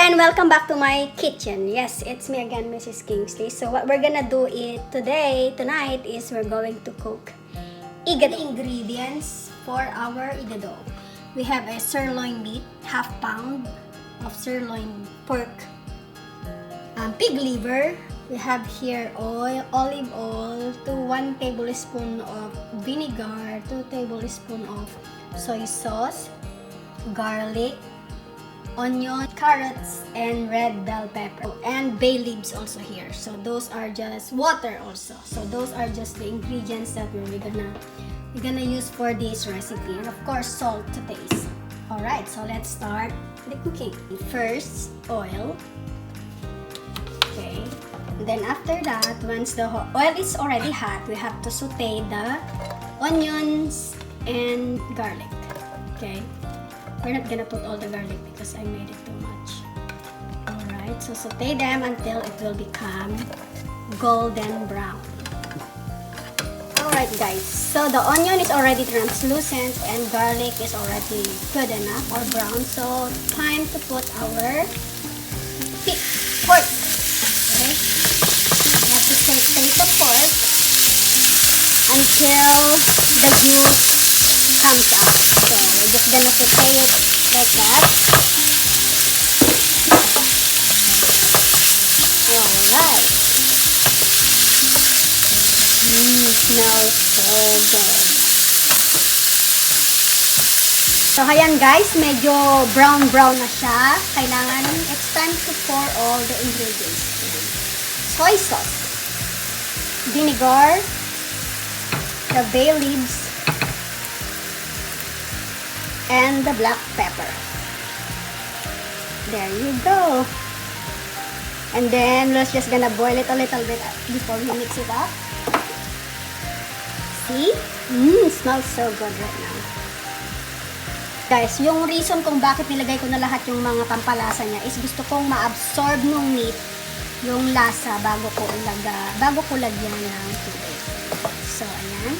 again, welcome back to my kitchen. Yes, it's me again, Mrs. Kingsley. So what we're gonna do tonight is we're going to cook Igado. Ingredients for our Igado. We have a sirloin meat, half pound of sirloin pork, pig liver. We have here olive oil, 1 tablespoon of vinegar, 2 tablespoons of soy sauce, garlic, onion, carrots, and red bell pepper, and bay leaves also here. So those are just water also. So those are just the ingredients that we're gonna use for this recipe, and of course salt to taste. All right, so let's start the cooking. First, oil. Okay. And then after that, once the oil is already hot, we have to saute the onions and garlic. Okay. We're not gonna put all the garlic because I made it too much. Alright, so saute them until it will become golden brown. Alright guys, so the onion is already translucent and garlic is already good enough or brown. So time to put our pork. Okay, we have to saute the pork until the juice comes out. So we're just gonna saute it like that. Alright. Smells so good. So ayan guys, medyo brown na siya. Kailangan, it's time to pour all the ingredients. Soy sauce, vinegar, the bay leaves, and the black pepper. There you go. And then let's just gonna boil it a little bit before we mix it up. See? Smells so good right now. Guys, yung reason kung bakit nilagay ko na lahat yung mga pampalasa niya is gusto kong ma-absorb ng meat yung lasa bago ko lagyan ng tubig. So, ayan.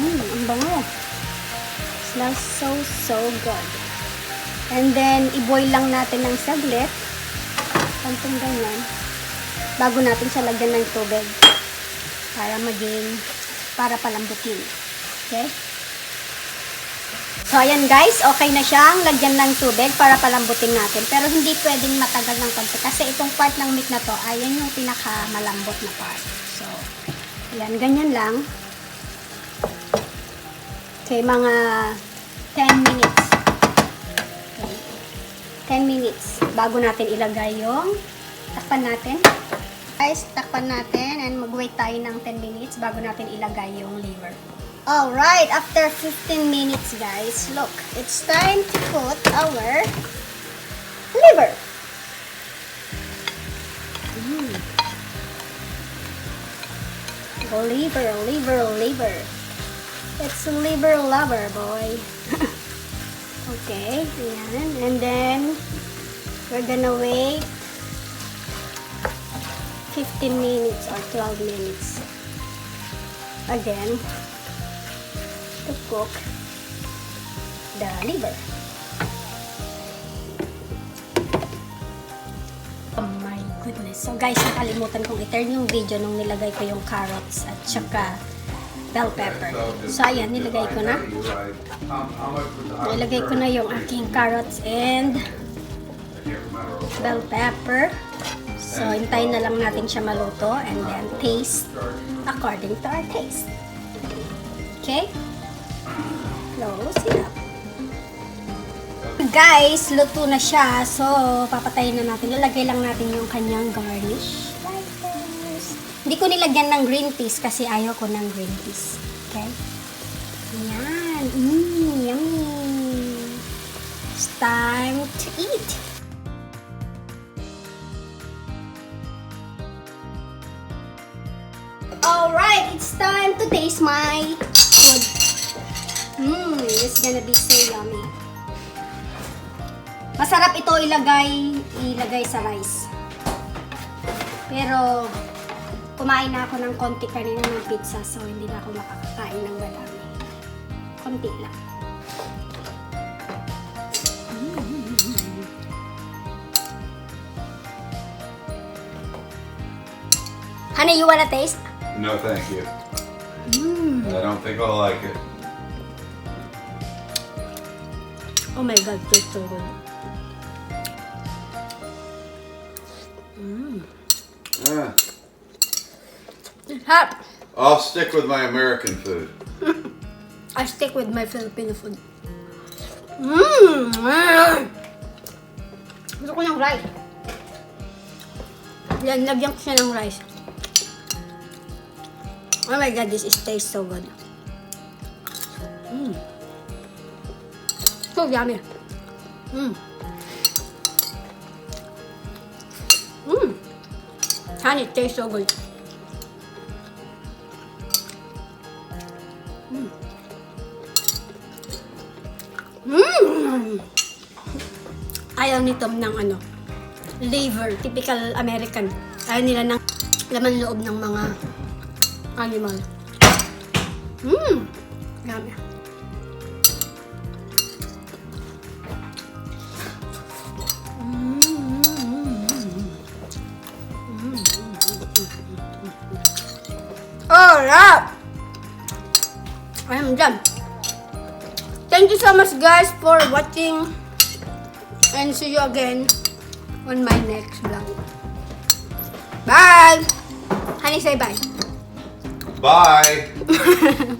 Ang bango. Smells so good. And then, i-boil lang natin ng saglit. Pantong ganyan. Bago natin siya lagyan ng tubig. Para palambutin. Okay? So, ayan guys. Okay na siyang lagyan ng tubig para palambutin natin. Pero hindi pwedeng matagal ng konti. Kasi itong part ng meat na to, ayan yung pinakamalambot na part. So, ayan. Ganyan lang. Okay, mga 10 minutes. Okay. 10 minutes bago natin ilagay yung takpan natin. Guys, takpan natin and mag-wait tayo ng 10 minutes bago natin ilagay yung liver. Alright, after 15 minutes guys, look, it's time to put our liver. Liver. It's a liver lover, boy. Okay, ayan. And then, we're gonna wait 15 minutes or 12 minutes again to cook the liver. Oh my goodness. So guys, nakalimutan kong i-turn yung video nung nilagay ko yung carrots at saka bell pepper. So ayan, nilagay ko na. Nilagay ko na yung aking carrots and bell pepper. So, hintayin na lang natin siya maluto and then taste according to our taste. Okay? Close it up. Guys, luto na siya. So, papatayin na natin. Lalagay lang natin yung kanyang garnish. Like this. Hindi ko nilagyan ng green peas kasi ayaw ko ng green peas. Okay? Ayan. Yummy. It's time to eat. Alright, it's time to taste my food. It's gonna be so yummy. Masarap ito ilagay sa rice. Pero kumain na ako ng konti kanina ng pizza, so hindi na ako makakakain ng marami. Konti lang. Honey, you wanna taste? No, thank you. I don't think I'll like it. Oh my god, tastes so good. Ah, It's hot. I'll stick with my American food. I stick with my Filipino food. Gusto ko ng rice. Yan, lagyan ko siya ng rice. Oh my god, this tastes so good. So yummy. Honey, it tastes so good. Ayaw ni Tom ng ano, liver, typical American. Ayaw nila ng laman loob ng mga animal. Yummy. Alright! I'm done. Thank you so much guys for watching and see you again on my next vlog. Bye! Honey, say bye. Bye!